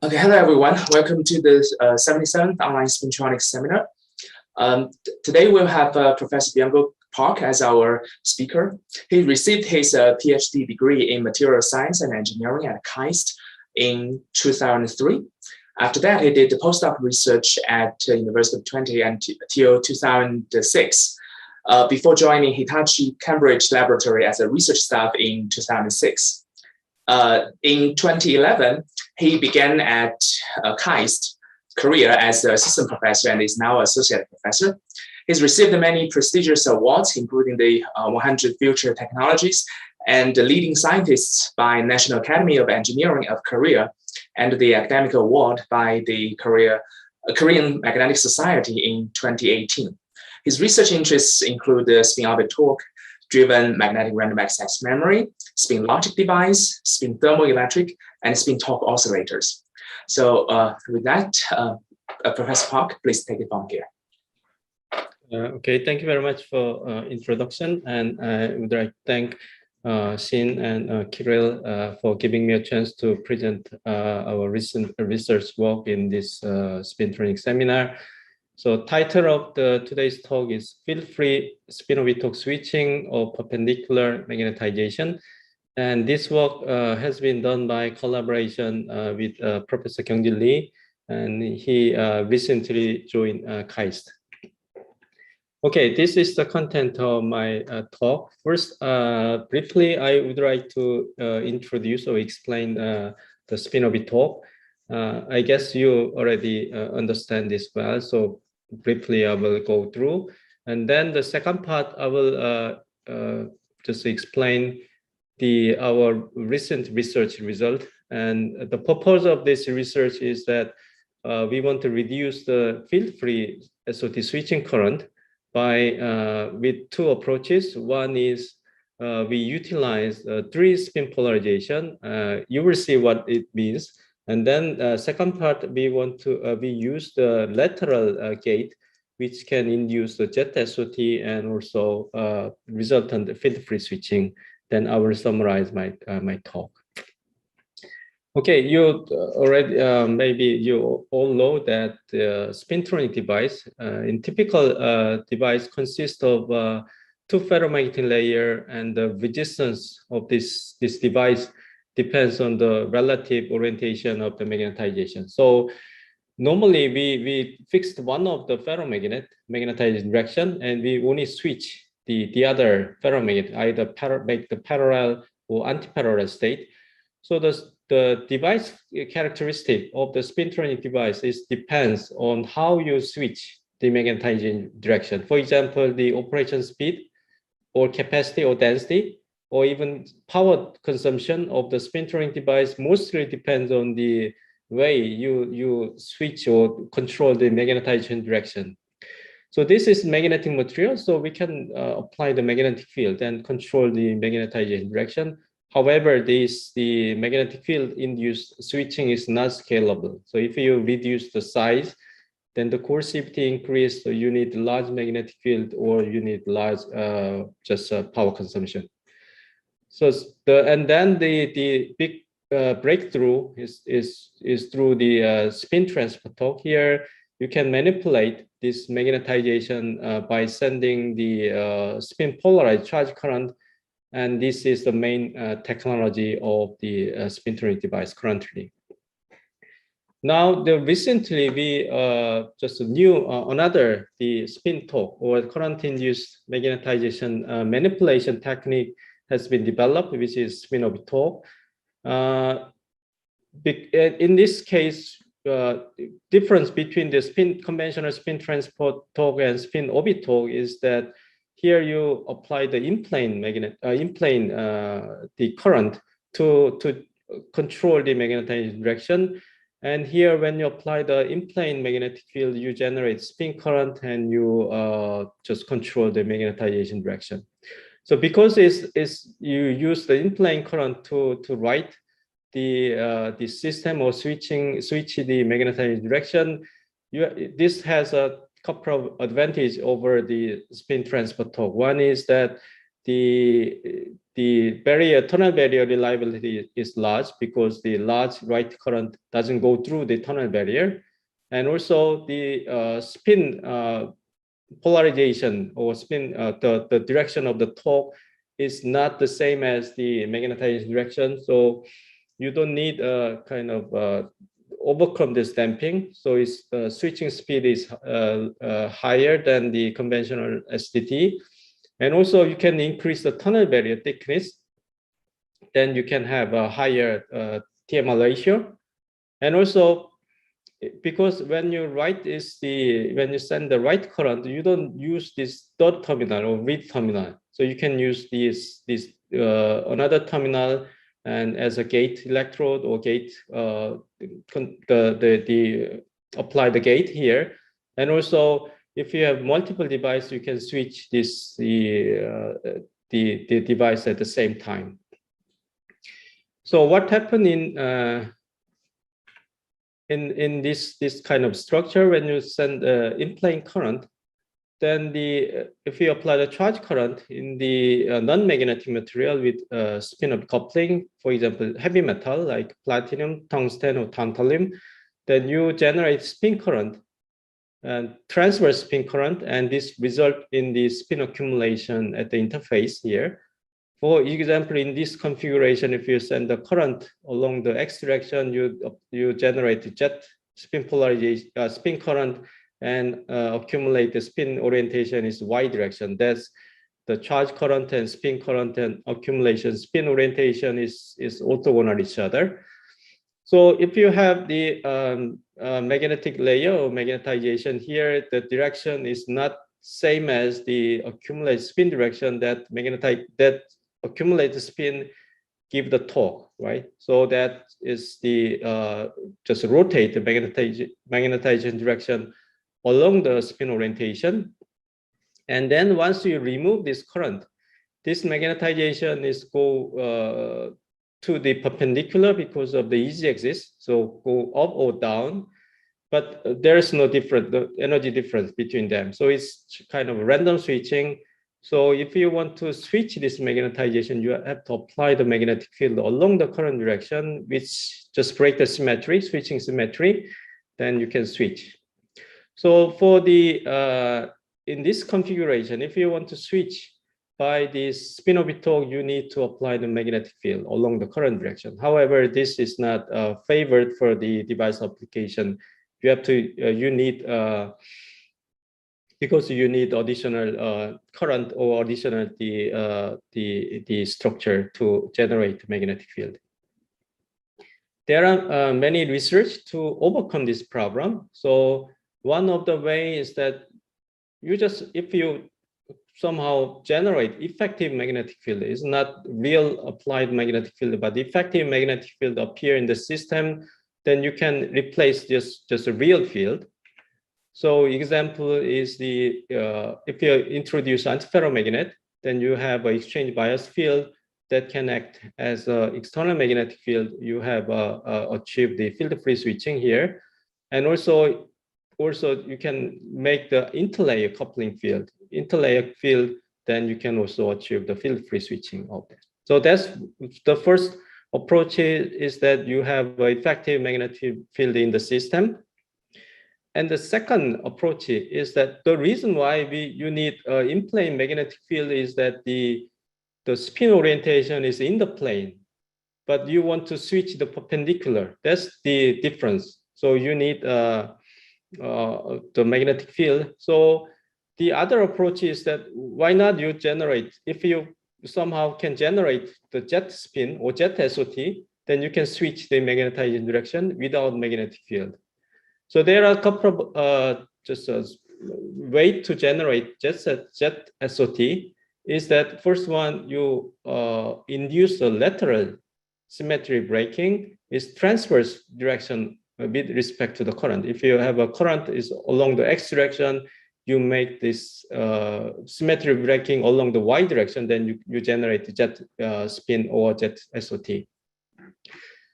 Okay, hello everyone. Welcome to the 77th online Spintronics seminar. Today we'll have Professor Byong Park as our speaker. He received his PhD degree in material science and engineering at KAIST in 2003. After that, he did postdoc research at University of Twente until 2006. Before joining Hitachi Cambridge Laboratory as a research staff in 2006. In 2011, he began at KAIST career as an assistant professor and is now associate professor. He's received many prestigious awards, including the 100 Future Technologies and the Leading Scientists by National Academy of Engineering of Korea and the Academic Award by the Korean Magnetic Society in 2018. His research interests include the spin-orbit torque-driven magnetic random access memory, spin logic device, spin thermoelectric, and spin torque oscillators. So with that, Professor Park, please take it from here. Okay, thank you very much for introduction, and I would like to thank Shin and Kirill for giving me a chance to present our recent research work in this Spintronics seminar. So title of today's talk is Field-Free Spin-Orbit Torque Switching or Perpendicular Magnetization. And this work has been done by collaboration with Professor Kyung-Jil Lee, and he recently joined KAIST. Okay, this is the content of my talk. First, briefly, I would like to introduce or explain the spin-orbit torque. I guess you already understand this well, so briefly I will go through. And then the second part, I will just explain our recent research result. And the purpose of this research is that we want to reduce the field-free SOT switching current by with two approaches. One is we utilize three spin polarization. You will see what it means. And then second part, we want to we use the lateral gate, which can induce the jet SOT and also resultant field-free switching. Then I will summarize my talk. Okay, you already maybe you all know that the spintronic device, in typical device, consists of two ferromagnetic layer, and the resistance of this device depends on the relative orientation of the magnetization. So normally we fixed one of the ferromagnet magnetized direction, and we only switch the other ferromagnet, either make the parallel or anti-parallel state. So the device characteristic of the spintronic device depends on how you switch the magnetizing direction. For example, the operation speed or capacity or density, or even power consumption of the spintronic device mostly depends on the way you switch or control the magnetization direction. So this is magnetic material, so we can apply the magnetic field and control the magnetization direction. However, the magnetic field induced switching is not scalable. So if you reduce the size, then the coercivity increase, so you need large magnetic field or you need large just power consumption. So and then the big breakthrough is through the spin transfer torque. Here you can manipulate this magnetization by sending the spin polarized charge current, and this is the main technology of the spintronic device currently. Now, recently we just knew another the spin torque or current-induced magnetization manipulation technique has been developed, which is spin-orbit torque. In this case, difference between the conventional spin transport torque and spin-orbit torque is that here you apply the in-plane the current to control the magnetizing direction. And here, when you apply the in-plane magnetic field, you generate spin current and you just control the magnetization direction. So because you use the in-plane current to write the system or switch the magnetizing direction, this has a couple of advantages over the spin transfer torque. One is that the tunnel barrier reliability is large because the large right current doesn't go through the tunnel barrier. And also the spin polarization or spin, the direction of the torque is not the same as the magnetization direction. So you don't need a kind of overcome this damping. So its switching speed is higher than the conventional STT. And also you can increase the tunnel barrier thickness. Then you can have a higher TMR ratio. And also, because when you when you send the right current, you don't use this third terminal or read terminal. So you can use this another terminal and as a gate electrode or gate apply the gate here. And also, if you have multiple devices, you can switch this the device at the same time. So what happened in this kind of structure, when you send in-plane current, then if you apply the charge current in the non-magnetic material with spin-up coupling, for example, heavy metal like platinum, tungsten, or tantalum, then you generate spin current and transverse spin current, and this result in the spin accumulation at the interface here. For example, in this configuration, if you send the current along the x direction, you generate jet spin polarization, spin current, and accumulate the spin orientation is y direction. That's the charge current and spin current and accumulation spin orientation is orthogonal each other. So if you have the magnetic layer or magnetization here, the direction is not same as the accumulated spin direction that accumulated spin give the torque, right? So that is the just rotate the magnetization direction along the spin orientation. And then once you remove this current, this magnetization is go to the perpendicular because of the easy axis, so go up or down, but there is no energy difference between them. So it's kind of random switching. So if you want to switch this magnetization, you have to apply the magnetic field along the current direction, which just break the symmetry, switching symmetry, then you can switch. So for the, in this configuration, if you want to switch by this spin-orbit torque, you need to apply the magnetic field along the current direction. However, this is not favored for the device application. You have to, you need, because you need additional current or additional the structure to generate magnetic field. There are many research to overcome this problem. So one of the ways is that you just, if you somehow generate effective magnetic field, it's not real applied magnetic field, but the effective magnetic field appear in the system, then you can replace just a real field. So example is the, if you introduce antiferromagnet, then you have an exchange bias field that can act as an external magnetic field. You have achieved the field-free switching here. And also you can make the interlayer coupling field. Interlayer field, then you can also achieve the field-free switching of that. So that's the first approach is that you have an effective magnetic field in the system. And the second approach is that the reason why you need in-plane magnetic field is that the spin orientation is in the plane, but you want to switch the perpendicular. That's the difference. So you need the magnetic field. So the other approach is that why not you generate, if you somehow can generate the jet spin or jet SOT, then you can switch the magnetization direction without magnetic field. So there are a couple of just a way to generate jet SOT is that first one, you induce a lateral symmetry breaking is transverse direction with respect to the current. If you have a current is along the x direction, you make this symmetry breaking along the y direction, then you generate the jet spin or jet SOT.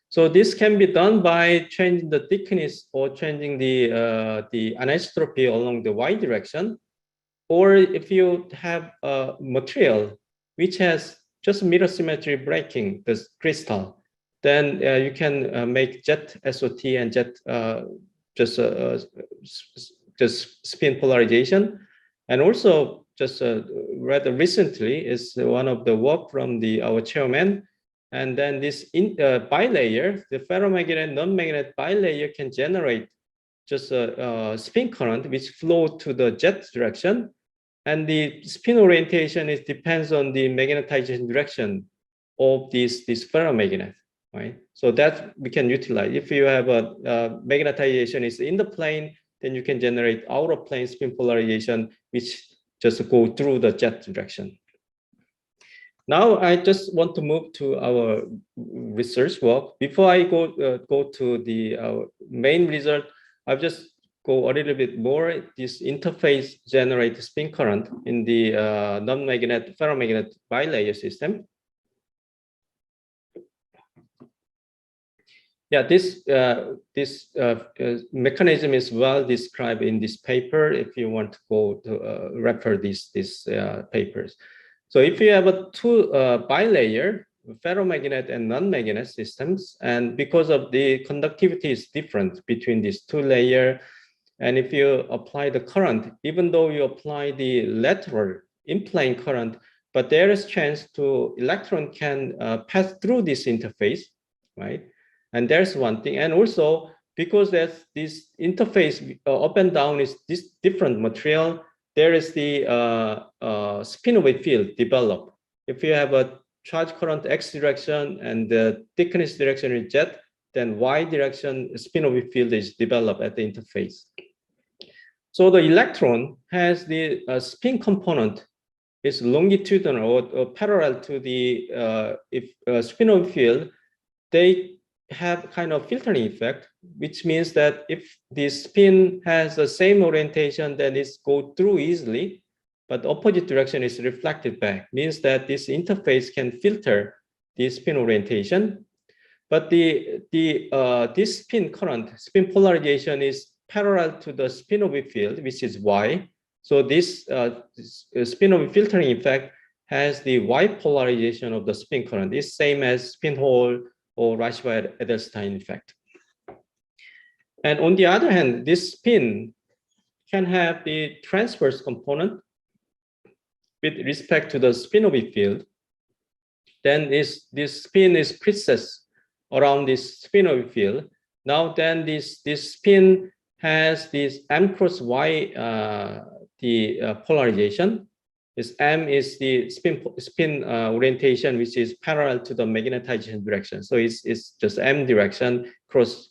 So this can be done by changing the thickness or changing the anisotropy along the y direction. Or if you have a material which has just mirror symmetry breaking the crystal, then you can make jet SOT and jet just spin polarization. And also just rather recently is one of the work from our chairman. And then this bilayer, the ferromagnet and non-magnet bilayer can generate just a spin current which flow to the jet direction. And the spin orientation depends on the magnetization direction of this ferromagnet, right? So that we can utilize. If you have a magnetization is in the plane, then you can generate out of plane spin polarization, which just go through the jet direction. Now I just want to move to our research work. Before I go to the main result, I'll just go a little bit more. This interface generates spin current in the non-magnet ferromagnet bilayer system. Yeah, this mechanism is well described in this paper. If you want to go to refer these papers. So if you have a two bilayer ferromagnet and non-magnet systems, and because of the conductivity is different between these two layers, and if you apply the current, even though you apply the lateral in-plane current, but there is chance to electron can pass through this interface, right? And there's one thing. And also because there's this interface up and down is this different material, there is the spin-away field developed. If you have a charge current X direction and the thickness direction is Z, then Y direction spin-away field is developed at the interface. So the electron has the spin component is longitudinal or parallel to the spin-away field. They have kind of filtering effect, which means that if the spin has the same orientation, then it's go through easily, but opposite direction is reflected back, means that this interface can filter the spin orientation. But this spin current, spin polarization is parallel to the spin-away field, which is Y. So this spin-away filtering effect has the Y polarization of the spin current. It's same as spin hole or Rashba-Edelstein effect. And on the other hand, this spin can have the transverse component with respect to the spin-away field. Then this spin is precessed around this spin-away field. Now then this spin has this M cross Y polarization. This M is the spin orientation, which is parallel to the magnetization direction. So it's just M direction cross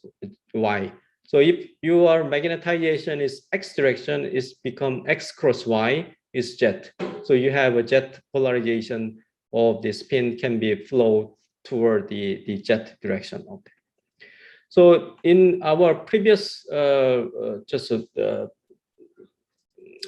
Y. So if your magnetization is X direction, it's become X cross Y is jet. So you have a jet polarization of the spin can be flowed toward the jet direction. Okay. So in our previous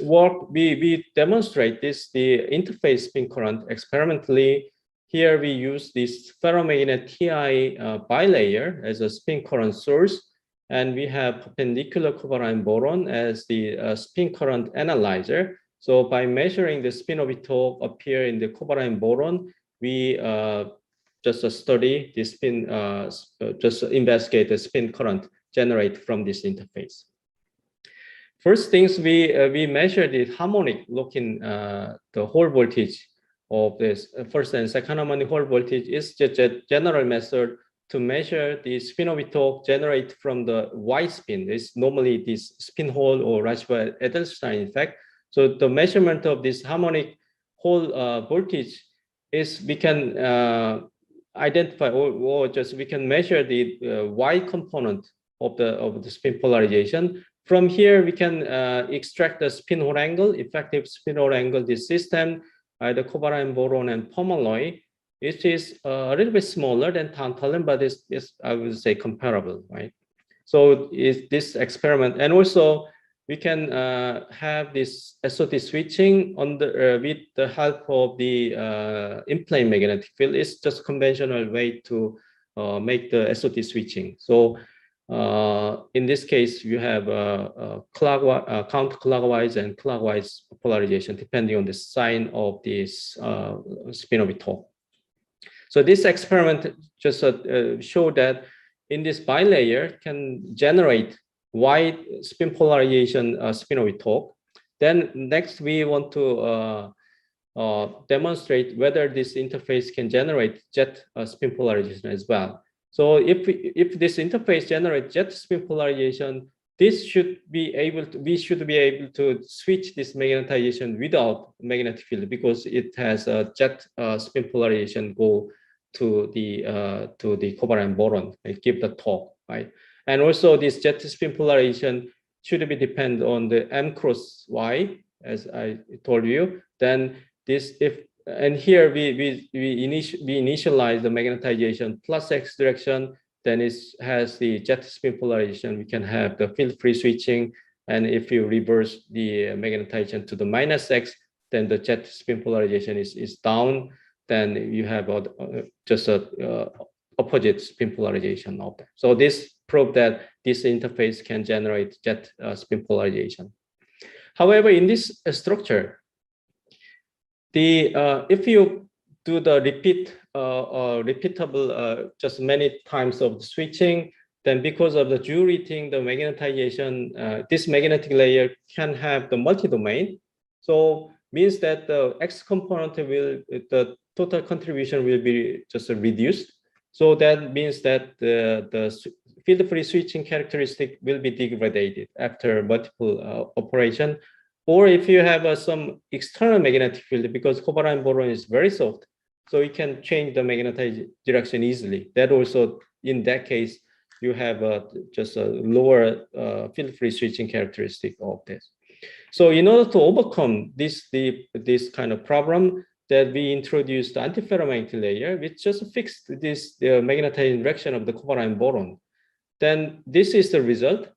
work, we demonstrate the interface spin current experimentally. Here we use this ferromagnet TI bilayer as a spin current source, and we have perpendicular cobalamin boron as the spin current analyzer. So by measuring the spin orbital appear in the cobalamin boron, we just study the spin, just investigate the spin current generated from this interface. First things we measure the harmonic looking the hole voltage of this first and second harmonic hole voltage is just a general method to measure the spin orbital generated from the Y spin. It's normally this spin hole or Rashba-Edelstein effect. So the measurement of this harmonic hole voltage is we can identify or just we can measure the Y component of the spin polarization. From here, we can extract the spin hole angle, effective spin hole angle, this system, the cobalamin boron and permalloy, which is a little bit smaller than tantalum, but it's I would say comparable, right? So is this experiment, and also we can have this SOT switching on the with the help of the in-plane magnetic field. It's just conventional way to make the SOT switching. So in this case, you have counterclockwise and clockwise polarization depending on the sign of this spin-orbital. So this experiment just showed that in this bilayer can generate wide spin polarization spin-orbital. Then next we want to demonstrate whether this interface can generate jet spin polarization as well. So if this interface generates jet spin polarization, this should be able to, we should be able to switch this magnetization without magnetic field because it has a jet spin polarization go to the covalent boron, and give the torque, right? And also this jet spin polarization should be depend on the M cross Y, as I told you. Then this and here we initialize the magnetization plus X direction. Then it has the jet spin polarization. We can have the field free switching, and if you reverse the magnetization to the minus X, then the jet spin polarization is down. Then you have just a opposite spin polarization of that. So this proved that this interface can generate jet spin polarization. However, in this structure, if you do the repeatable just many times of the switching, then because of the Joule rating, the magnetization, this magnetic layer can have the multi-domain. So means that the X component will, the total contribution will be just reduced. So that means that the field free switching characteristic will be degraded after multiple operation. Or if you have some external magnetic field, because covalent boron is very soft, so you can change the magnetized direction easily. That also, in that case, you have just a lower field free switching characteristic of this. So in order to overcome this kind of problem, that we introduced the antiferromagnetic layer, which just fixed this magnetizing direction of the covalent boron. Then this is the result.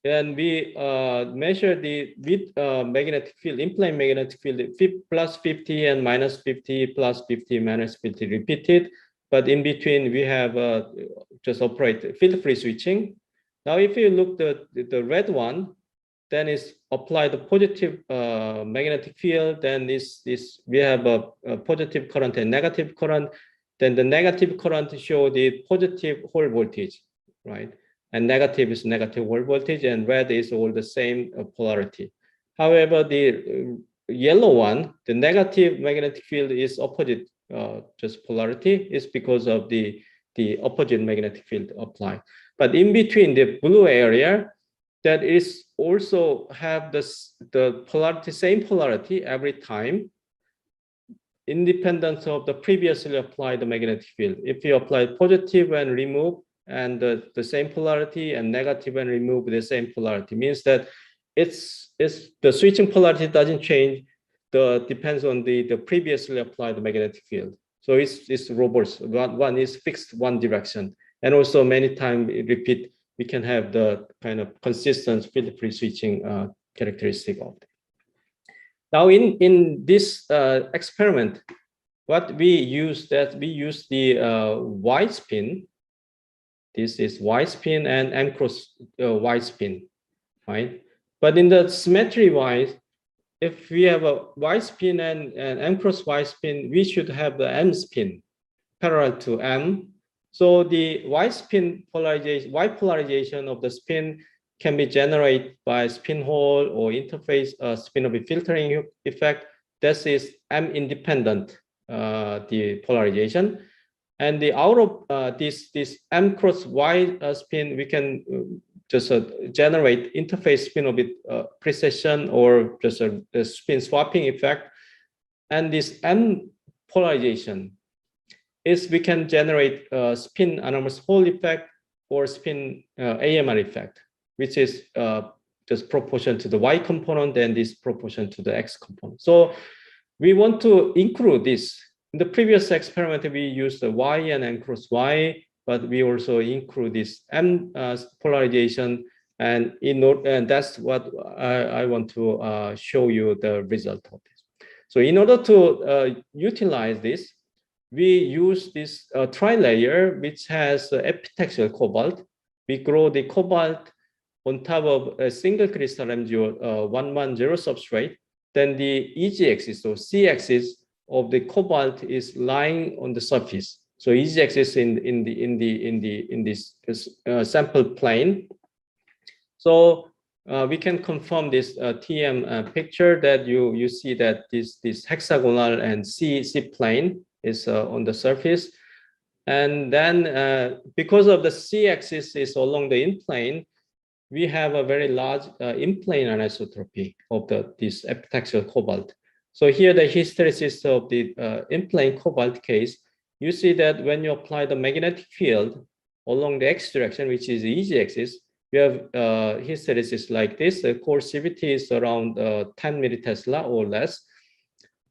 And we measure the magnetic field, in-plane magnetic field, plus 50 and minus 50, plus 50, minus 50 repeated. But in between, we have just operate field-free switching. Now, if you look at the red one, then it's apply the positive magnetic field. Then we have a positive current and negative current. Then the negative current show the positive hole voltage, right? And negative is negative hole voltage, and red is all the same polarity. However, the yellow one, the negative magnetic field is opposite just polarity. It's because of the opposite magnetic field applied. But in between the blue area, that is also have the polarity, same polarity every time, independent of the previously applied magnetic field. If you apply positive and remove, and the same polarity, and negative and remove the same polarity, means that it's the switching polarity doesn't change. Depends on the previously applied magnetic field. So it's robust. One is fixed one direction, and also many times repeat. We can have the kind of consistent field free switching characteristic of it. Now in this experiment, what we use the Y spin. This is Y spin and M cross Y spin, right? But in the symmetry wise, if we have a Y spin and M cross Y spin, we should have the M spin parallel to M. So the Y spin polarization, Y polarization of the spin can be generated by spin hole or interface spin-orbit filtering effect. This is M independent, the polarization. And the out of this M cross Y spin, we can just generate interface spin-orbit precession or just a spin swapping effect. And this M polarization is we can generate spin anomalous hole effect or spin AMR effect, which is just proportion to the Y component and this proportion to the X component. So we want to include this. In the previous experiment, we used the Y and M cross Y, but we also include this M polarization, and that's what I want to show you the result of this. So in order to utilize this, we use this trilayer, which has epitaxial cobalt. We grow the cobalt on top of a single crystal MgO 110 substrate, then the EG axis or C axis of the cobalt is lying on the surface. So EG axis in this sample plane. So we can confirm this TM picture that you see that this hexagonal and C plane is on the surface. And then because of the C axis is along the in plane, we have a very large in-plane anisotropy of this epitaxial cobalt. So here the hysteresis of the in-plane cobalt case, you see that when you apply the magnetic field along the x direction, which is the EG axis, you have hysteresis like this. The coercivity is around 10 millitesla or less.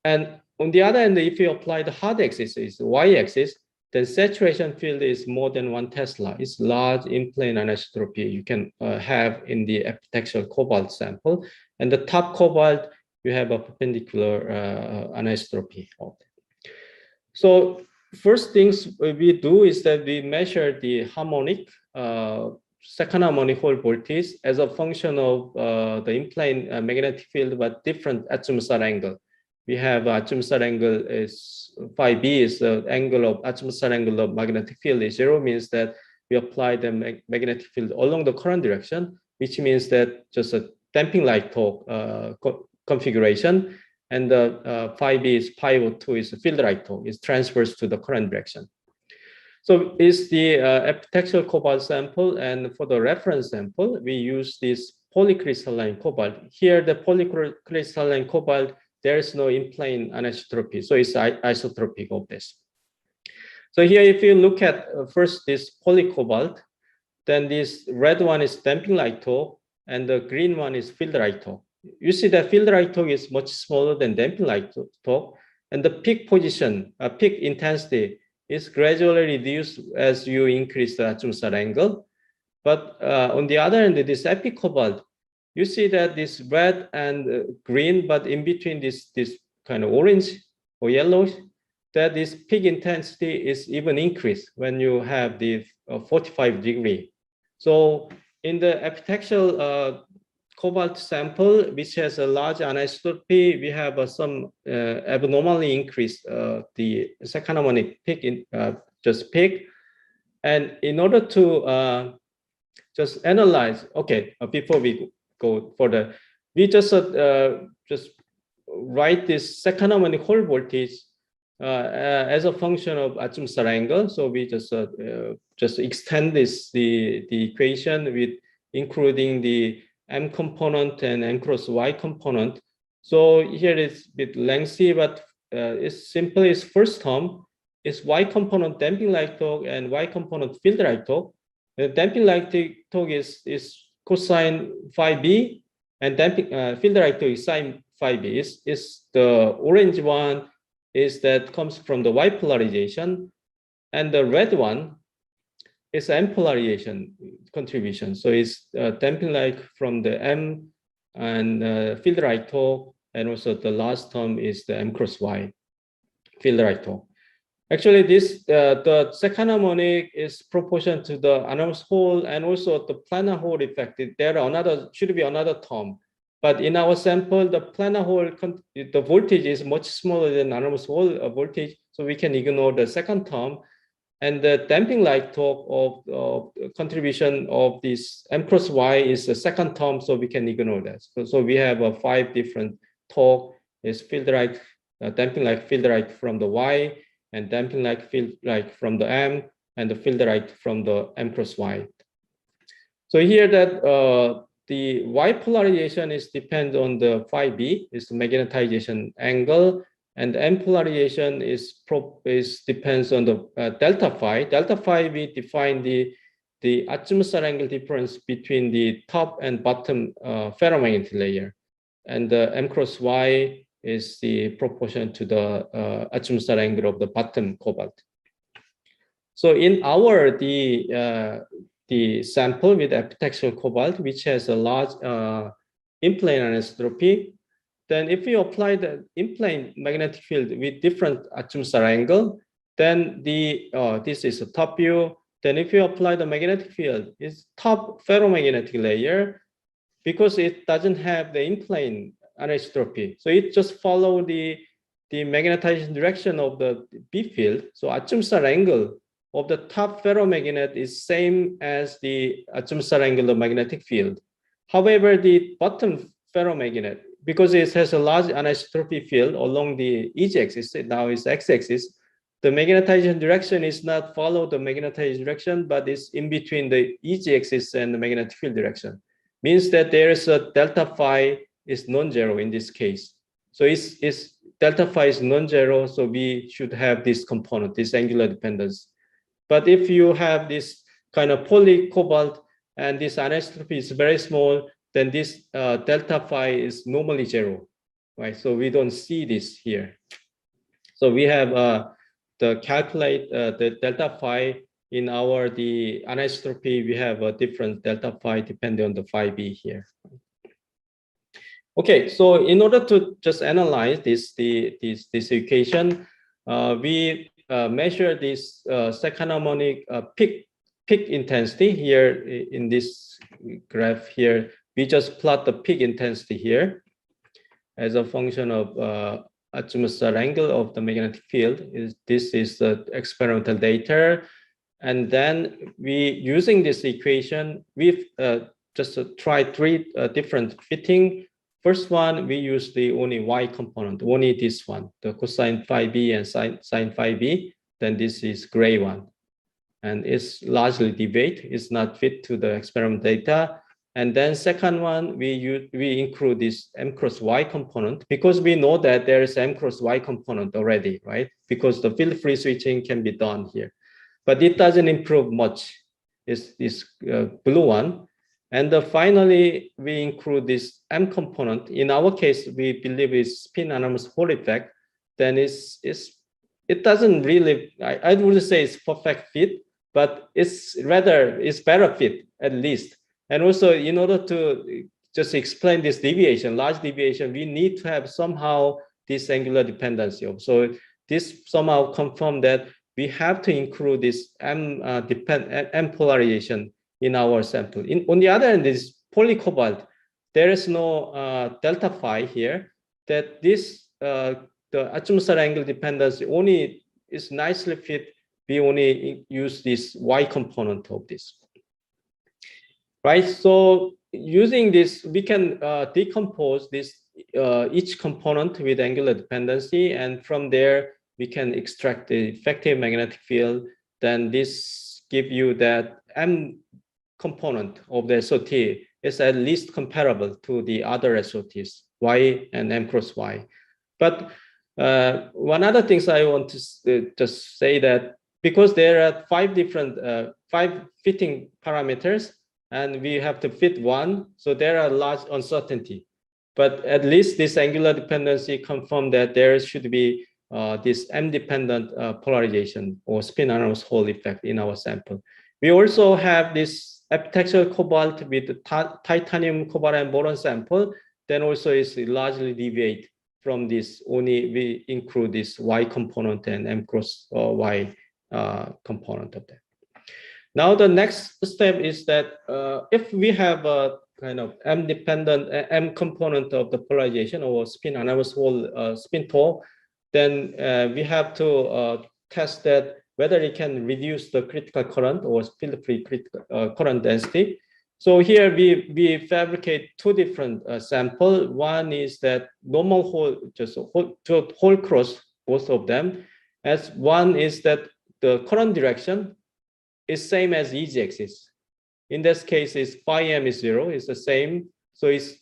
And on the other hand, if you apply the hard axis, is the y-axis, then saturation field is more than 1 Tesla. It's large in-plane anisotropy you can have in the epitaxial cobalt sample. And the top cobalt, you have a perpendicular anisotropy of it. So first things we do is that we measure the harmonic, second harmonic hole voltage as a function of the in-plane magnetic field, but different azimuthal angle. We have azimuthal angle is phi b is the angle of azimuthal angle of magnetic field is 0, means that we apply the magnetic field along the current direction, which means that just a damping light torque configuration, and the phi b is pi over 2 is the field right torque, is transverse to the current direction. So is the epitaxial cobalt sample, and for the reference sample, we use this polycrystalline cobalt. Here, the polycrystalline cobalt, there is no in-plane anisotropy, so it's isotropic of this. So here, if you look at first this polycobalt, then this red one is damping light torque, and the green one is field right torque. You see that field right torque is much smaller than damping light torque, and the peak position, peak intensity is gradually reduced as you increase the azimuthal angle. But on the other hand, this epicobalt, you see that this red and green, but in between this kind of orange or yellow, that this peak intensity is even increased when you have the 45 degree. So in the epitaxial cobalt sample, which has a large anisotropy, we have some abnormally increased the second harmonic peak in just peak. And in order to just analyze, okay, before we go further, we just write this second harmonic hole voltage as a function of azimuthal angle. So we just extend this the equation with including the M component and M cross Y component. So here it's a bit lengthy, but it's simply its first term is Y component damping light torque and Y component field right torque. The damping light torque is cosine phi b, and damping field right torque is sine phi b. Is the orange one is that comes from the Y polarization, and the red one is M polarization contribution. So it's damping light from the M and field right torque, and also the last term is the M cross Y field right torque. Actually, this the second harmonic is proportional to the anomalous hole and also the planar hole effect. There are should be another term, but in our sample, the planar hole the voltage is much smaller than anomalous hole voltage, so we can ignore the second term. And the damping light torque of contribution of this M cross Y is the second term, so we can ignore that. So we have 5 different torque is field right, damping light field right from the Y, and damping light field right from the M, and the field right from the M cross Y. So here that the Y polarization is depends on the phi b, is the magnetization angle, and the M polarization is depends on the delta phi. Delta phi, we define the azimuthal angle difference between the top and bottom ferromagnetic layer, and the M cross Y is the proportion to the azimuthal angle of the bottom cobalt. So in our the sample with epitaxial cobalt, which has a large in-plane anisotropy, then if you apply the in-plane magnetic field with different azimuthal angle, then this is a top view, then if you apply the magnetic field, it's top ferromagnetic layer because it doesn't have the in-plane anisotropy. So it just follow the magnetization direction of the B field. So Azimuthal angle of the top ferromagnet is same as the Azimuthal angle of magnetic field. However, the bottom ferromagnet, because it has a large anisotropy field along the z-axis, now it's x-axis, the magnetization direction is not follow the magnetization direction, but it's in between the z-axis and the magnetic field direction. Means that there is a delta phi is non-zero in this case. So it's delta phi is non-zero, so we should have this component, this angular dependence. But if you have this kind of poly-cobalt and this anisotropy is very small, then this delta phi is normally zero, right? So we don't see this here. So we have the calculate the delta phi in our the anisotropy. We have a different delta phi depending on the phi b here. Okay, so in order to just analyze this equation, we measure this second harmonic peak intensity here in this graph here. We just plot the peak intensity here as a function of Azimuthal angle of the magnetic field. This is the experimental data, and then we using this equation we've just tried three different fitting. First one, we use the only y component, only this one, the cosine phi b and sine phi b. Then this is gray one, and it's largely deviate. It's not fit to the experiment data. And then second one, we include this m cross y component because we know that there is m cross y component already, right? Because the field free switching can be done here, but it doesn't improve much. It's this blue one. And finally, we include this M component. In our case, we believe it's spin anomalous Hall effect. Then it doesn't really, I wouldn't say it's perfect fit, but it's better fit at least. And also in order to just explain this deviation, large deviation, we need to have somehow this angular dependency. So this somehow confirm that we have to include this M polarization in our sample. On the other hand, this polycobalt, there is no delta phi here. That this the Azimuthal angle dependence only is nicely fit. We only use this y component of this, right? So using this, we can decompose this each component with angular dependency, and from there we can extract the effective magnetic field. Then this give you that M component of the SOT is at least comparable to the other SOTs, Y and M cross Y. But one other things I want to just say that because there are five fitting parameters and we have to fit one, so there are large uncertainty. But at least this angular dependency confirm that there should be this M-dependent polarization or spin anomalous Hall effect in our sample. We also have this epitaxial cobalt with titanium, cobalt, and boron sample. Then also is largely deviate from this. Only we include this Y component and M cross Y component of that. Now the next step is that if we have a kind of M-dependent M component of the polarization or spin anomalous Hall spin Tor, then we have to test that whether it can reduce the critical current or field-free critical current density. So here we fabricate two different samples. One is that normal Hall, just Hall cross, both of them. As one is that the current direction is same as z-axis. In this case, is phi m is 0, it's the same. So it's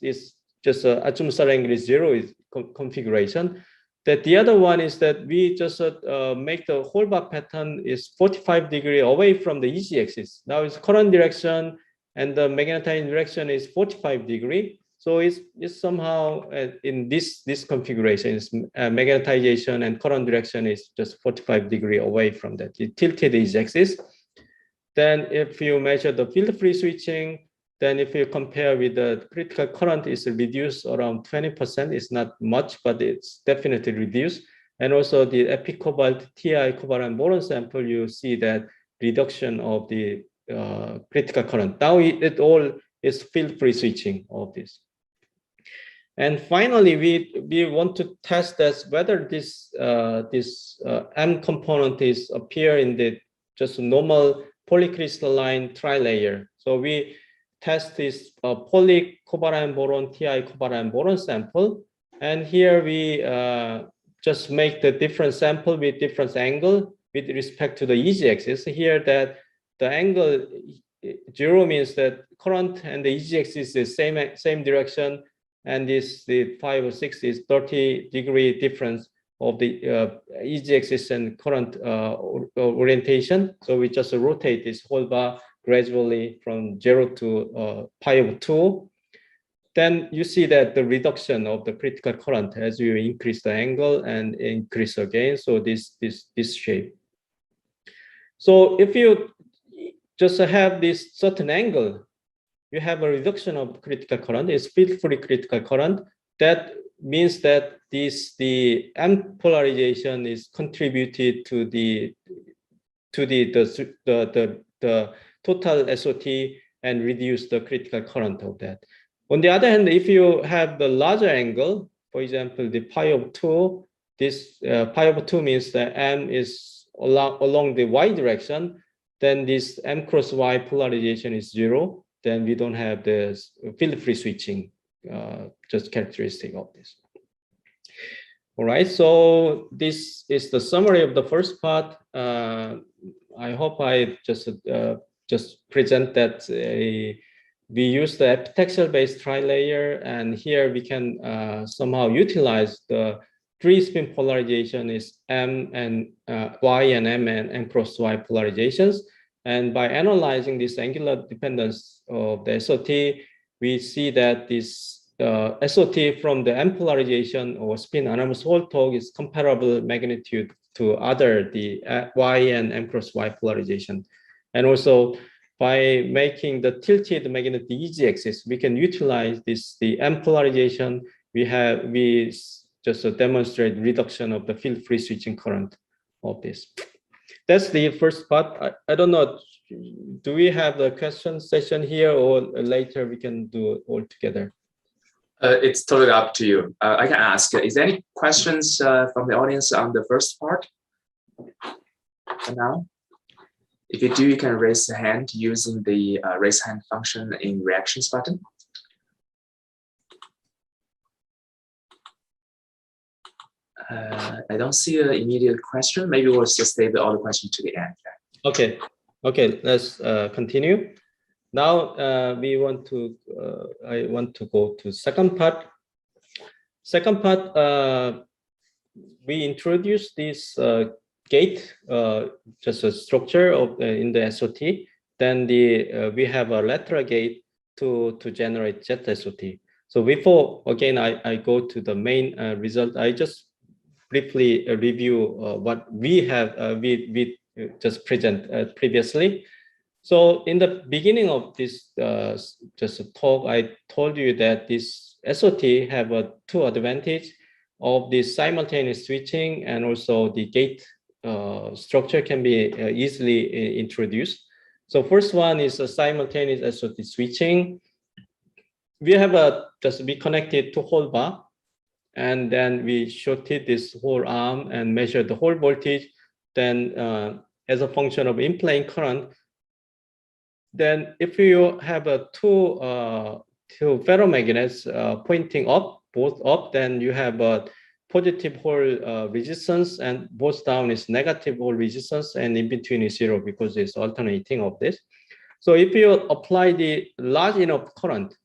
just Azimuthal angle is 0 is configuration. That the other one is that we just make the Hall bar pattern is 45 degrees away from the z-axis. Now it's current direction and the magnetizing direction is 45 degrees. So it's somehow in this configuration, is magnetization and current direction is just 45 degrees away from that. It tilted the z-axis. Then if you measure the field free switching, then if you compare with the critical current is reduced around 20%, it's not much, but it's definitely reduced. And also the epi cobalt, Ti cobalt and boron sample, you see that reduction of the critical current. Now it all is field-free switching of this. And finally, we want to test that whether this M component is appear in the just normal polycrystalline trilayer. So we test this poly covalent boron Ti covalent boron sample, and here we just make the different sample with different angle with respect to the EG-axis. Here that the angle 0 means that current and the EG-axis is same direction, and this the 5 or 6 is 30-degree difference of the EG-axis and current orientation. So we just rotate this whole bar gradually from 0 to pi/2. Then you see that the reduction of the critical current as you increase the angle and increase again. So this shape. So if you just have this certain angle, you have a reduction of critical current. It's field-free critical current. That means that the M polarization is contributed to the total SOT and reduce the critical current of that. On the other hand, if you have the larger angle, for example, the pi/2, this pi/2 means that M is along the Y direction, then this M cross Y polarization is 0. Then we don't have this field-free switching, just characteristic of this. All right, so this is the summary of the first part. I hope I just present that we use the epitaxial-based trilayer, and here we can somehow utilize the 3 spin polarization is M and Y and M and M cross Y polarizations. And by analyzing this angular dependence of the SOT, we see that this SOT from the M polarization or spin anomalous Hall torque is comparable magnitude to the Y and M cross Y polarization. And also by making the tilted magnetic EG-axis, we can utilize the M polarization. We just demonstrate reduction of the field-free switching current of this. That's the first part. I don't know, do we have the question session here, or later we can do it all together? It's totally up to you. I can ask, is there any questions from the audience on the first part for now? If you do, you can raise the hand using the raise hand function in reactions button. I don't see an immediate question. Maybe we'll just save all the questions to the end. Okay. Okay. Let's continue. Now I want to go to second part. Second part, we introduced this gate, just a structure of in the SOT. Then we have a lateral gate to generate jet SOT. So before again I go to the main result, I just briefly review what we have we just present previously. So in the beginning of this just a talk, I told you that this SOT have two advantages of the simultaneous switching, and also the gate structure can be easily introduced. So first one is a simultaneous SOT switching. We have just be connected to whole bar, and then we shorted this whole arm and measured the whole voltage. Then as a function of in-plane current, then if you have two ferromagnets pointing up, both up, then you have a positive hole resistance, and both down is negative hole resistance, and in between is 0 because it's alternating of this. So if you apply the large enough current,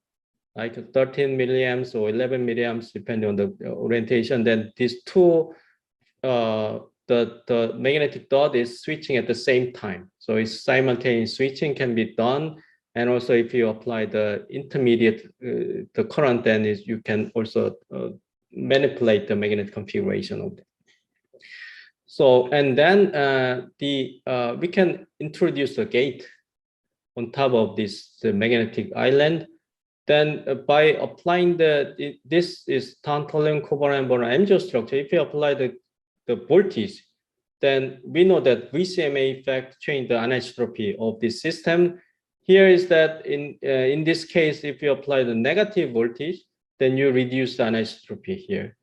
like 13 milliamps or 11 milliamps, depending on the orientation, then these two, the magnetic dot is switching at the same time. So it's simultaneous switching can be done. And also if you apply the intermediate, the current, then you can also manipulate the magnetic configuration of it. So, and then we can introduce a gate on top of this magnetic island. Then by applying this is tantalum covalent boron MGO structure, if you apply the voltage, then we know that VCMA effect change the anisotropy of this system. Here is that in this case, if you apply the negative voltage, then you reduce the anisotropy here.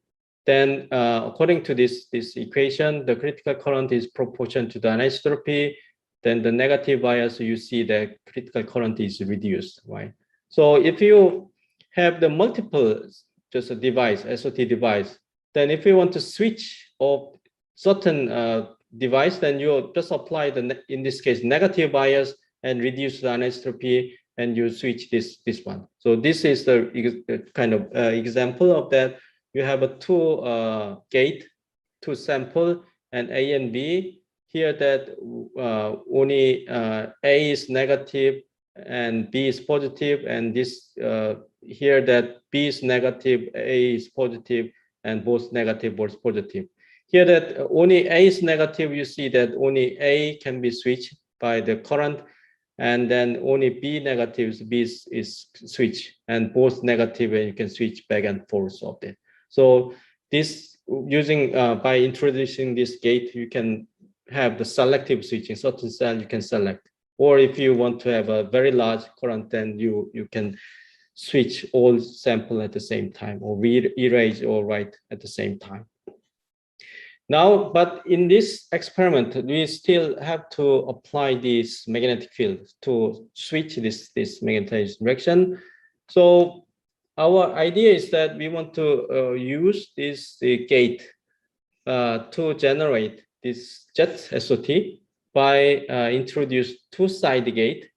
Then according to this equation, the critical current is proportional to the anisotropy. Then the negative bias, you see that critical current is reduced, right? So if you have the multiple just a device, SOT device, then if you want to switch off certain device, then you just apply in this case, negative bias and reduce the anisotropy, and you switch this one. So this is the kind of example of that. You have a two sample, and A and B. Here that only A is negative and B is positive, and this here that B is negative, A is positive, and both negative, both positive. Here that only A is negative, you see that only A can be switched by the current, and then only B negative, B is switched, and both negative, and you can switch back and forth of it. So this using by introducing this gate, you can have the selective switching. Certain cell you can select, or if you want to have a very large current, then you can switch all sample at the same time, or erase or write at the same time. Now, but in this experiment, we still have to apply this magnetic field to switch this magnetization direction. So our idea is that we want to use this gate to generate this jet SOT by introduce two-side gate,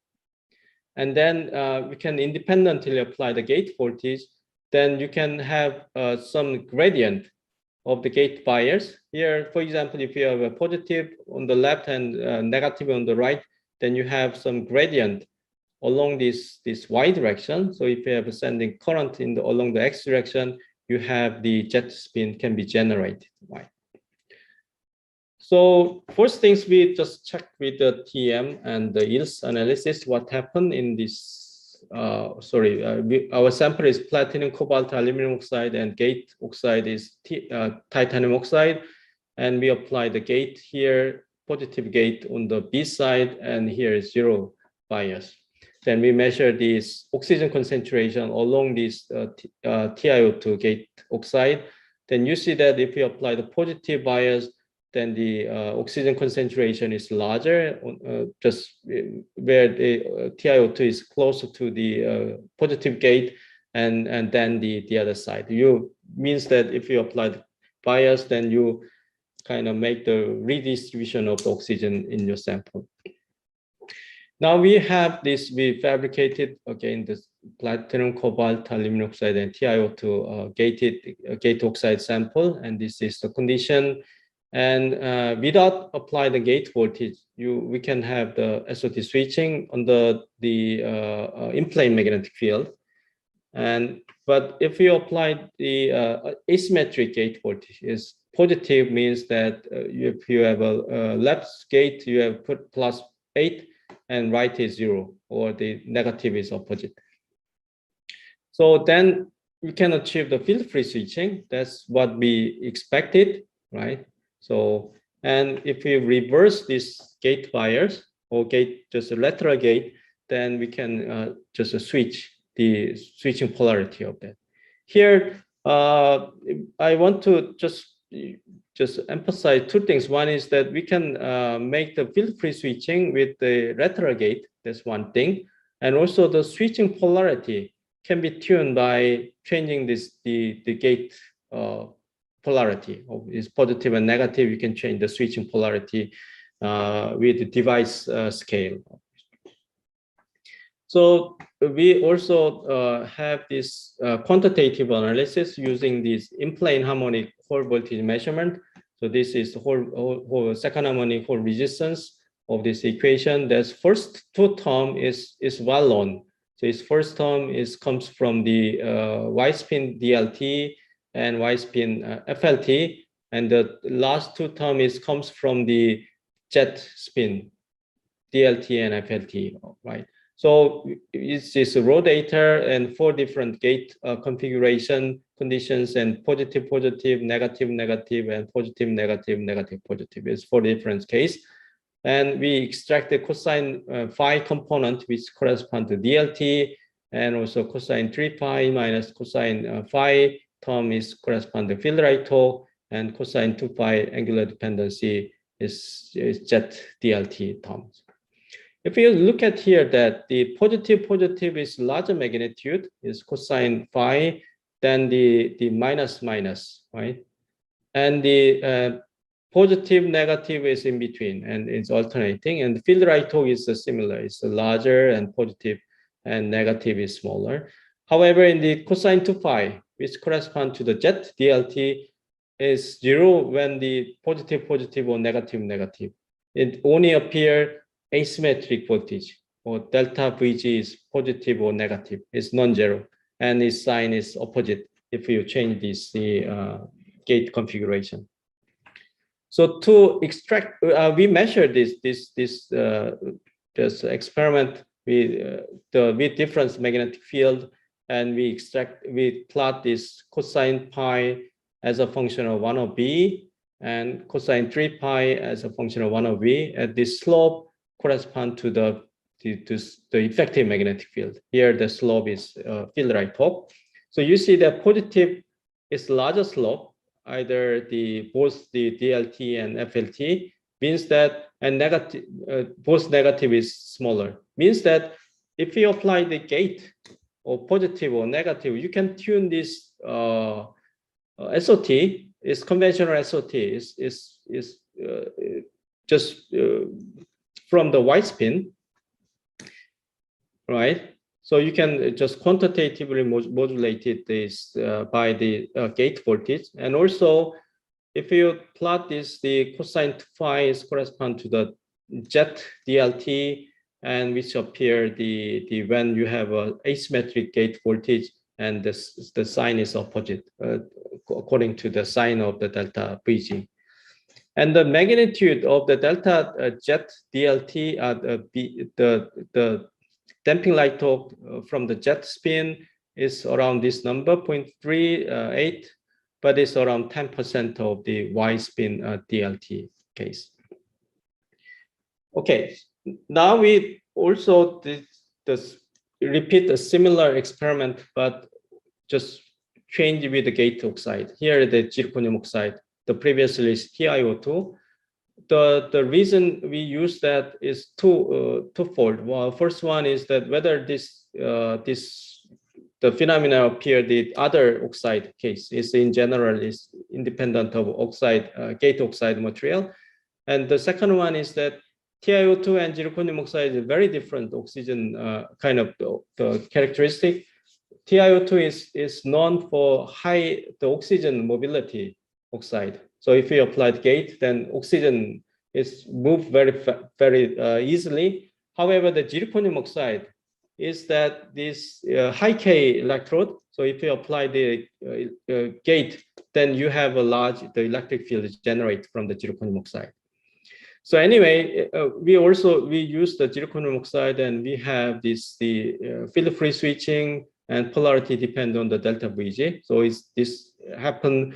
and then we can independently apply the gate voltage. Then you can have some gradient of the gate bias. Here, for example, if you have a positive on the left and negative on the right, then you have some gradient along this y direction. So if you have a sending current along the x direction, you have the jet spin can be generated. Right. So first things, we just check with the TM and the EELS analysis what happened in this. Our sample is platinum, cobalt, aluminum oxide, and gate oxide is titanium oxide, and we apply the gate here, positive gate on the B side, and here is zero bias. Then we measure this oxygen concentration along this TiO2 gate oxide. Then you see that if you apply the positive bias, then the oxygen concentration is larger, just where the TiO2 is closer to the positive gate, and then the other side. You means that if you apply the bias, then you kind of make the redistribution of the oxygen in your sample. Now we have this, we fabricated again this platinum, cobalt, aluminum oxide, and TiO2 gate oxide sample, and this is the condition. And without apply the gate voltage, we can have the SOT switching on the in-plane magnetic field. But if you apply the asymmetric gate voltage, is positive means that if you have a left gate, you have put +8, and right is 0, or the negative is opposite. So then we can achieve the field-free switching. That's what we expected, right? So, and if we reverse this gate bias or just a lateral gate, then we can just switch the switching polarity of that. Here, I want to just emphasize two things. One is that we can make the field-free switching with the lateral gate. That's one thing. And also the switching polarity can be tuned by changing the gate polarity. Is positive and negative, you can change the switching polarity with the device scale. So we also have this quantitative analysis using this in-plane harmonic Hall voltage measurement. So this is whole second harmonic Hall resistance of this equation. That's first two term is well known. So its first term comes from the Y spin DLT and Y spin FLT, and the last two term comes from the jet spin DLT and FLT, right? So it's a rotator and 4 different gate configuration, conditions and positive, positive, negative, negative, and positive, negative, negative, positive is for different case. And we extract the cosine phi component, which correspond to DLT, and also cosine 3 pi minus cosine phi term is correspond to field right torque, and cosine 2 pi angular dependency is jet DLT terms. If you look at here that the positive positive is larger magnitude is cosine phi than the minus minus, right? And the positive negative is in between and it's alternating, and the field right torque is similar. It's larger and positive, and negative is smaller. However, in the cosine 2 phi, which correspond to the jet DLT, is 0 when the positive positive or negative negative. It only appear asymmetric voltage, or delta VG is positive or negative. It's non-zero, and its sign is opposite if you change this gate configuration. So to extract, we measure this experiment with different magnetic field, and we plot this cosine pi as a function of 1 of B and cosine 3 pi as a function of 1 of V. At this slope correspond to the effective magnetic field. Here the slope is field right torque. So you see that positive is larger slope, either both the DLT and FLT, means that, and negative, both negative is smaller, means that if you apply the gate or positive or negative, you can tune this SOT. Is conventional SOT is just from the white spin, right? So you can just quantitatively modulate this by the gate voltage. And also, if you plot this, the cosine phi is correspond to the jet DLT, and which appear when you have a asymmetric gate voltage, and the sign is opposite according to the sign of the delta VG. And the magnitude of the delta jet DLT, the damping light torque from the jet spin is around this number, 0.38, but it's around 10% of the Y spin DLT case. Okay, now we also repeat a similar experiment, but just change with the gate oxide. Here, the zirconium oxide, the previously is TiO2. The reason we use that is twofold. Well, first one is that whether the phenomena appear the other oxide case is in general is independent of oxide gate oxide material, and the second one is that TiO2 and zirconium oxide is very different oxygen kind of the characteristic. TiO2 is known for the oxygen mobility oxide. So if you apply gate, then oxygen is moved very easily. However, the zirconium oxide is that this high K electrode. So if you apply the gate, then you have the electric field is generated from the zirconium oxide. So anyway, we use the zirconium oxide, and we have the field free switching and polarity depend on the delta VG. So this happen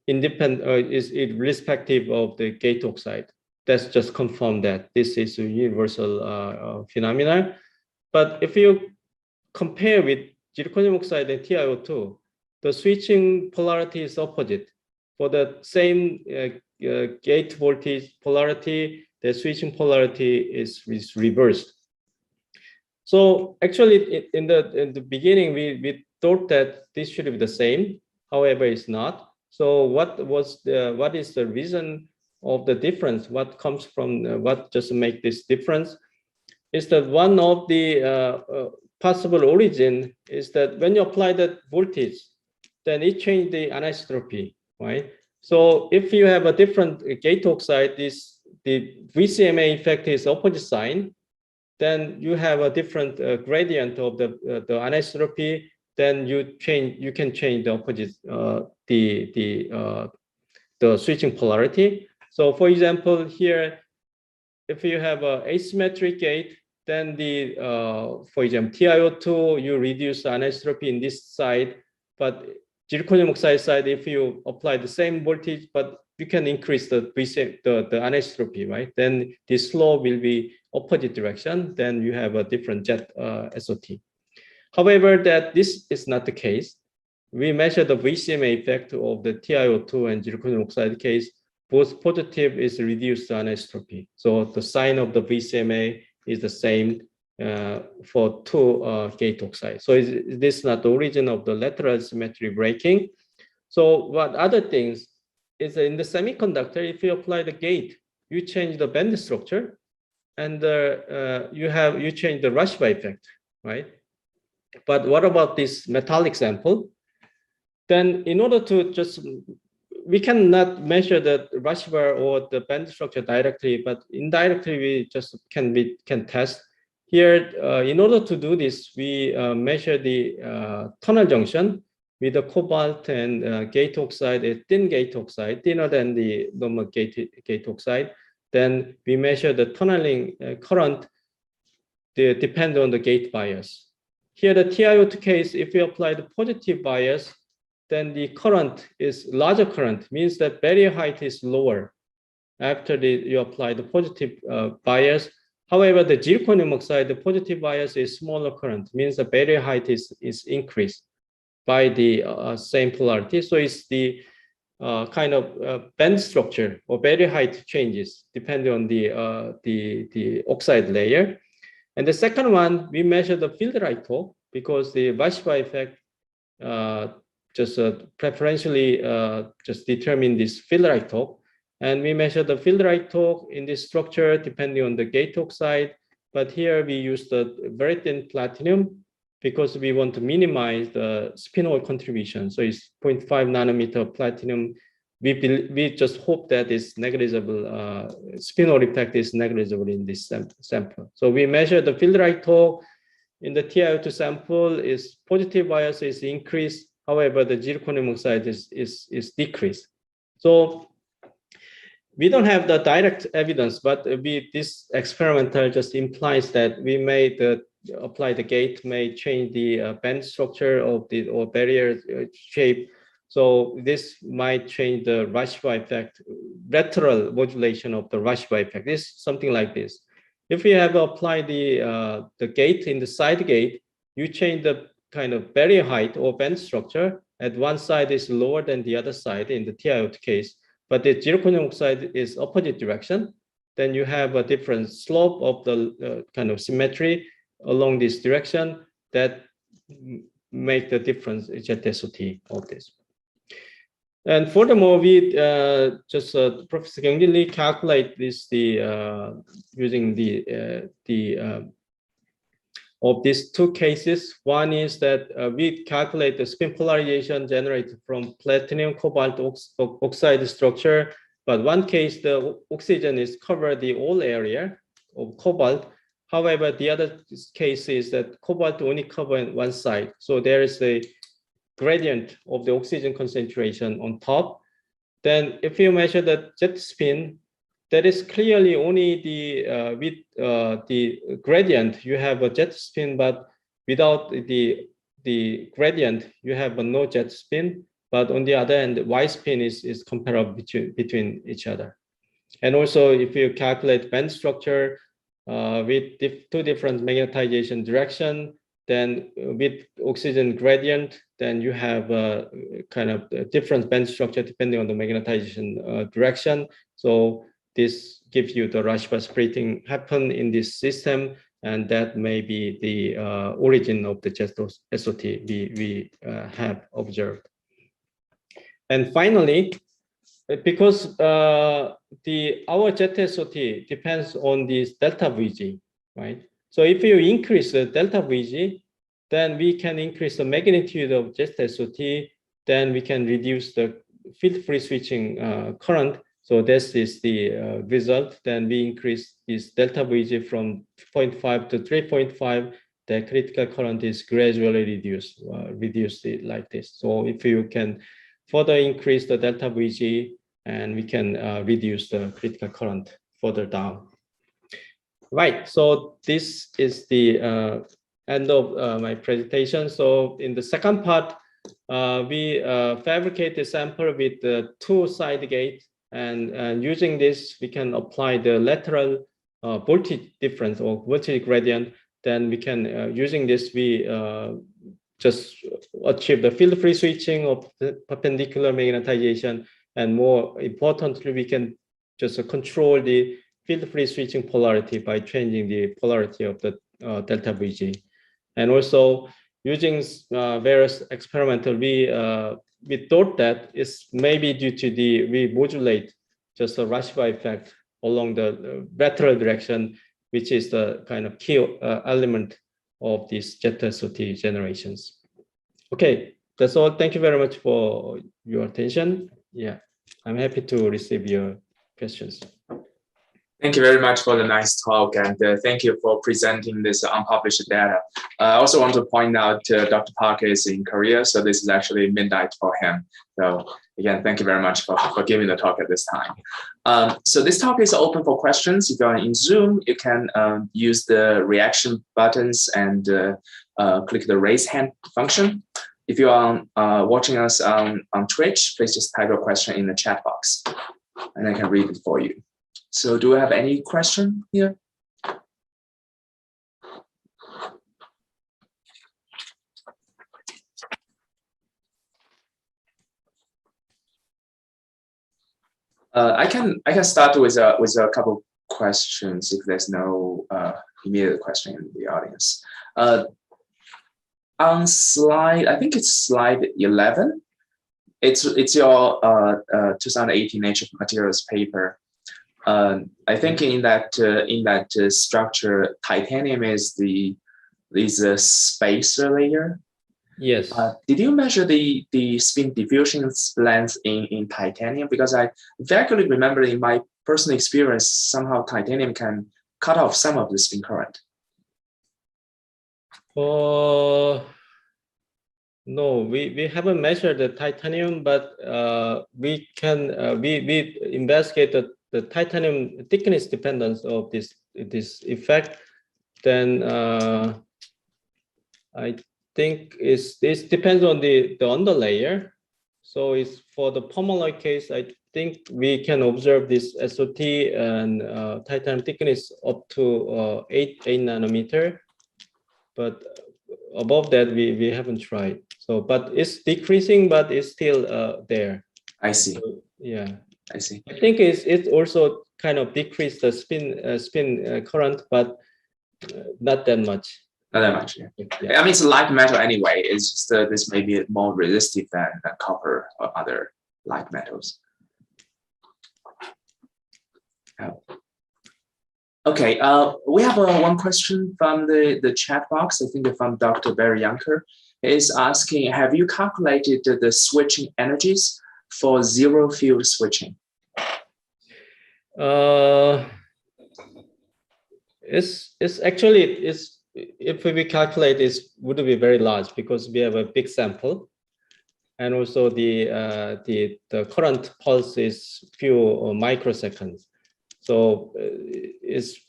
independent is irrespective of the gate oxide. That's just confirm that this is a universal phenomenon. But if you compare with zirconium oxide and TiO2, the switching polarity is opposite. For the same gate voltage polarity, the switching polarity is reversed. So actually, in the beginning, we thought that this should be the same. However, it's not. So what is the reason of the difference? What comes from what just make this difference? Is that one of the possible origin is that when you apply that voltage, then it changes the anisotropy, right? So if you have a different gate oxide, the VCMA effect is opposite sign, then you have a different gradient of the anisotropy. Then you can change the opposite the switching polarity. So for example, here, if you have an asymmetric gate, then for example, TiO2, you reduce the anisotropy in this side, but zirconium oxide side, if you apply the same voltage, but you can increase the anisotropy, right? Then the slope will be opposite direction. Then you have a different jet SOT. However, that this is not the case. We measure the VCMA effect of the TiO2 and zirconium oxide case. Both positive is reduced anisotropy. So the sign of the VCMA is the same for two gate oxide. So this is not the origin of the lateral symmetry breaking. So what other things is in the semiconductor, if you apply the gate, you change the band structure, and you change the Rashba effect, right? But what about this metallic sample? Then in order to just, we cannot measure the Rashba or the band structure directly, but indirectly we just can test. Here, in order to do this, we measure the tunnel junction with the cobalt and gate oxide, a thin gate oxide, thinner than the normal gate oxide. Then we measure the tunneling current depend on the gate bias. Here, the TiO2 case, if we apply the positive bias, then the current is larger current, means that barrier height is lower after you apply the positive bias. However, the zirconium oxide, the positive bias is smaller current, means the barrier height is increased by the same polarity. So it's the kind of band structure or barrier height changes depending on the oxide layer. And the second one, we measure the field right torque because the Rashba effect just preferentially just determine this field right torque. And we measure the field right torque in this structure depending on the gate oxide. But here we use the very thin platinum because we want to minimize the spin hole contribution. So it's 0.5 nanometer platinum. We just hope that it's negligible, spin hole effect is negligible in this sample. So we measure the field right torque in the TiO2 sample is positive bias is increased. However, the zirconium oxide is decreased. So we don't have the direct evidence, but this experimental just implies that we may apply the gate, may change the band structure of the or barrier shape. So this might change the Rashba effect, lateral modulation of the Rashba effect. This is something like this. If you have applied the gate in the side gate, you change the kind of barrier height or band structure. At one side is lower than the other side in the TiO2 case, but the zirconium oxide is opposite direction. Then you have a different slope of the kind of symmetry along this direction that make the difference jet SOT of this. And furthermore, we Professor Kyung-Jin Lee calculate this using of these two cases. One is that we calculate the spin polarization generated from platinum cobalt oxide structure. But one case, the oxygen is covered the whole area of cobalt. However, the other case is that cobalt only covered one side. So there is a gradient of the oxygen concentration on top. Then if you measure the jet spin, that is clearly only with the gradient, you have a jet spin, but without the gradient, you have no jet spin. But on the other hand, Y spin is comparable between each other. And also, if you calculate band structure with two different magnetization direction, then with oxygen gradient, then you have a kind of a different band structure depending on the magnetization direction. So this gives you the Rashba splitting happen in this system, and that may be the origin of the jet SOT we have observed. And finally, because our jet SOT depends on this delta VG, right? So if you increase the delta VG, then we can increase the magnitude of jet SOT, then we can reduce the field free switching current. So this is the result. Then we increase this delta VG from 0.5 to 3.5. The critical current is gradually reduced like this. So if you can further increase the delta VG, and we can reduce the critical current further down. Right, so this is the end of my presentation. So in the second part, we fabricate the sample with the two side gate, and using this, we can apply the lateral voltage difference or voltage gradient. Then we can, using this, we just achieve the field-free switching of the perpendicular magnetization, and more importantly, we can just control the field-free switching polarity by changing the polarity of the delta VG. And also using various experimental, we thought that it's maybe due to we modulate just a Rashba effect along the lateral direction, which is the kind of key element of these jet SOT generations. Okay, that's all. Thank you very much for your attention. Yeah, I'm happy to receive your questions. Thank you very much for the nice talk, and thank you for presenting this unpublished data. I also want to point out Dr. Park is in Korea, so this is actually midnight for him. So again, thank you very much for giving the talk at this time. So this talk is open for questions. If you're in Zoom, you can use the reaction buttons and click the raise hand function. If you are watching us on Twitch, please just type your question in the chat box, and I can read it for you. So do we have any question here? I can start with a couple questions if there's no immediate question in the audience. On slide, I think it's slide 11. It's your 2018 Nature Materials paper. I think in that structure, titanium is the spacer layer. Yes. Did you measure the spin diffusion length in titanium? Because I vaguely remember in my personal experience, somehow titanium can cut off some of the spin current. No, we haven't measured the titanium, but we can we investigate the titanium thickness dependence of this effect. Then I think this depends on the underlayer. So it's for the permalloy case, I think we can observe this SOT and titanium thickness up to 8 nanometer, but above that we haven't tried. So, but it's decreasing, but it's still there. I see. So, yeah, I see. I think it's also kind of decreased the spin current, but not that much. Not that much. Yeah. Yeah. I mean, it's a light metal anyway. It's just this may be more resistive than copper or other light metals. Okay, we have one question from the chat box. I think from Dr. Barry Yunker is asking, have you calculated the switching energies for zero field switching? It's actually if we calculate, it would be very large because we have a big sample, and also the current pulse is few microseconds. So it's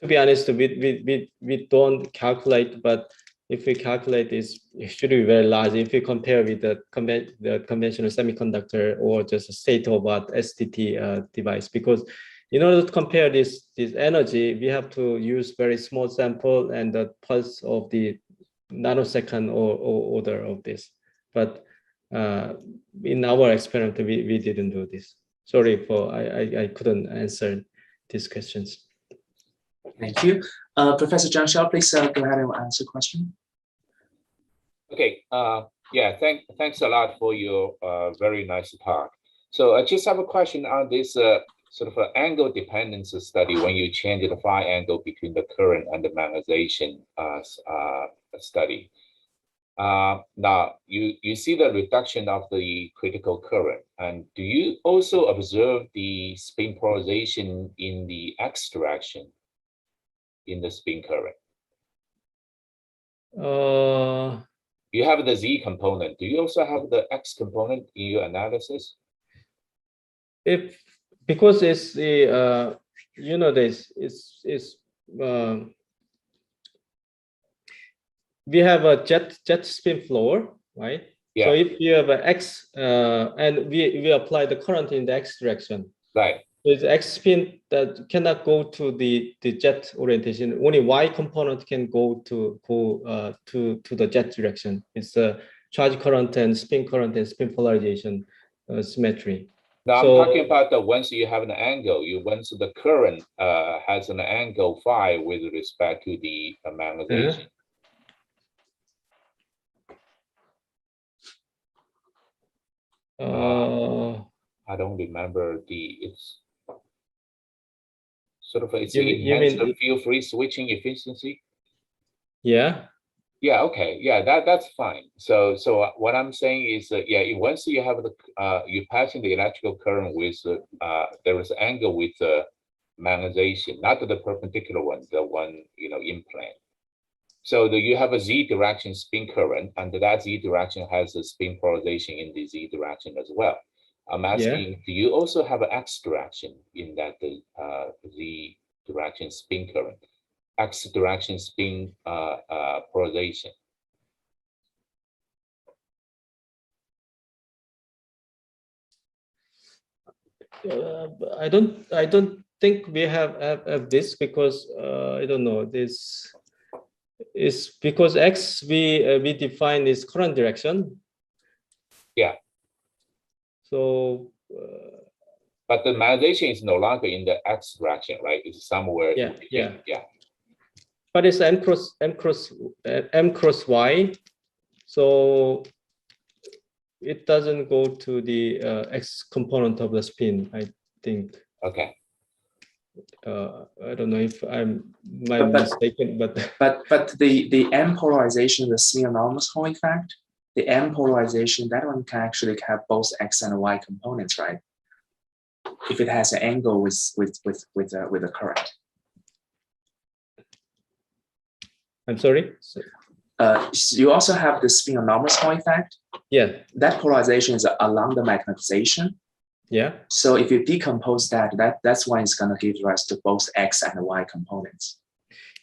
to be honest, we don't calculate, but if we calculate, it should be very large. If we compare with the conventional semiconductor or just a state-of-art STT device, because in order to compare this energy, we have to use very small sample and the pulse of the nanosecond or order of this. But in our experiment, we didn't do this. Sorry for I couldn't answer these questions. Thank you. Professor John Shaw, please go ahead and answer the question. Okay. Yeah, thanks a lot for your very nice talk. So I just have a question on this sort of an angle dependence study when you change the phi angle between the current and the magnetization study. Now you see the reduction of the critical current, and do you also observe the spin polarization in the x direction in the spin current? You have the z component. Do you also have the x component in your analysis? Because it's the you know, this is we have a jet spin floor, right? Yeah. So if you have an X and we apply the current in the X direction, Right. there's X spin that cannot go to the jet orientation. Only Y component can go to the jet direction. It's a charge current and spin polarization symmetry. Now So, I'm talking about the once you have an angle, once the current has an angle phi with respect to the magnetization. I don't remember it's sort of it's enhanced field free switching efficiency. Yeah. Yeah. Okay. Yeah. That's fine. So what I'm saying is yeah, once you have the you're passing the electrical current with there is angle with magnetization, not the perpendicular one, the one in plane. So you have a z direction spin current, and that z direction has a spin polarization in the z direction as well. I'm asking, do you also have an x direction in that z direction spin current, x direction spin polarization? I don't think we have this, because I don't know, this is because x we define this current direction. Yeah. So. But the magnetization is no longer in the x direction, right? It's somewhere. Yeah. But it's m cross y, so it doesn't go to the x component of the spin, I think. Okay. I don't know if I'm mistaken, but the M polarization, the spin anomalous Hall effect, the M polarization, that one can actually have both x and y components, right? If it has an angle with the current. I'm sorry. You also have the spin anomalous Hall effect. Yeah. That polarization is along the magnetization. Yeah. So if you decompose that's why it's going to give rise to both x and y components.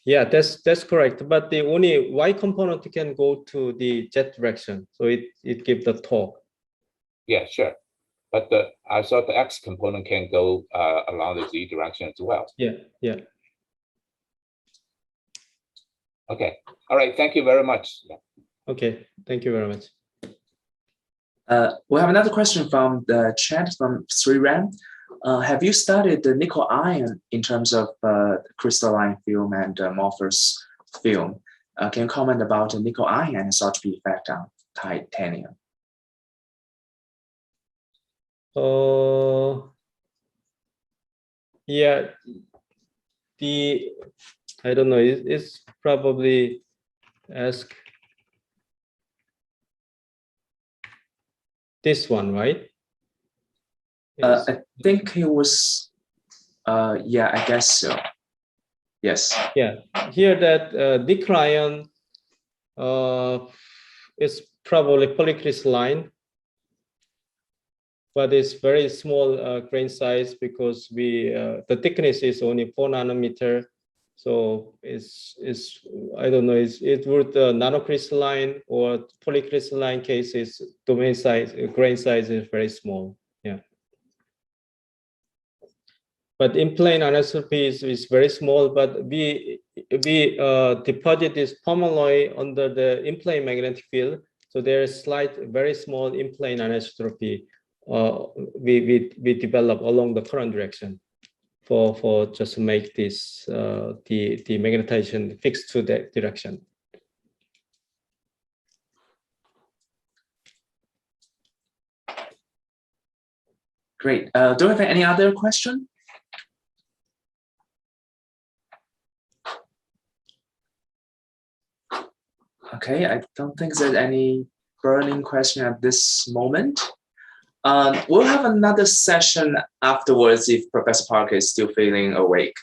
Yeah, that's correct. But the only y component can go to the jet direction, so it gives the torque. Yeah, sure. But I thought the x component can go along the z direction as well. Yeah. Okay. All right. Thank you very much. Okay. Thank you very much. We have another question from the chat from Sriram. Have you studied the nickel ion in terms of crystalline film and amorphous film? Can you comment about the nickel ion and SOT effect on titanium? Yeah, I don't know, it's probably ask this one, right? I think it was, yeah, I guess so. Yes. Yeah, here that nickel ion is probably polycrystalline, but it's very small grain size, because the thickness is only 4 nanometer. So it's I don't know, it would nanocrystalline or polycrystalline cases, domain size, grain size is very small. Yeah. But in plane anisotropy is very small, but we deposit this permalloy under the in-plane magnetic field. So there is slight, very small in-plane anisotropy we develop along the current direction for just make this the magnetization fixed to that direction. Great. Do you have any other question? Okay, I don't think there's any burning question at this moment. We'll have another session afterwards if Professor Parker is still feeling awake.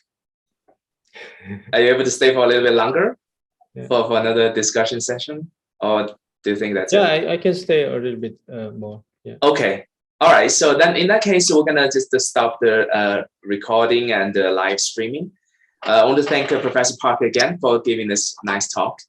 Are you able to stay for a little bit longer for another discussion session? Or do you think that's it? I can stay a little bit more. Yeah. Okay. All right. So then in that case, we're going to just stop the recording and live streaming. I want to thank Professor Parker again for giving this nice talk.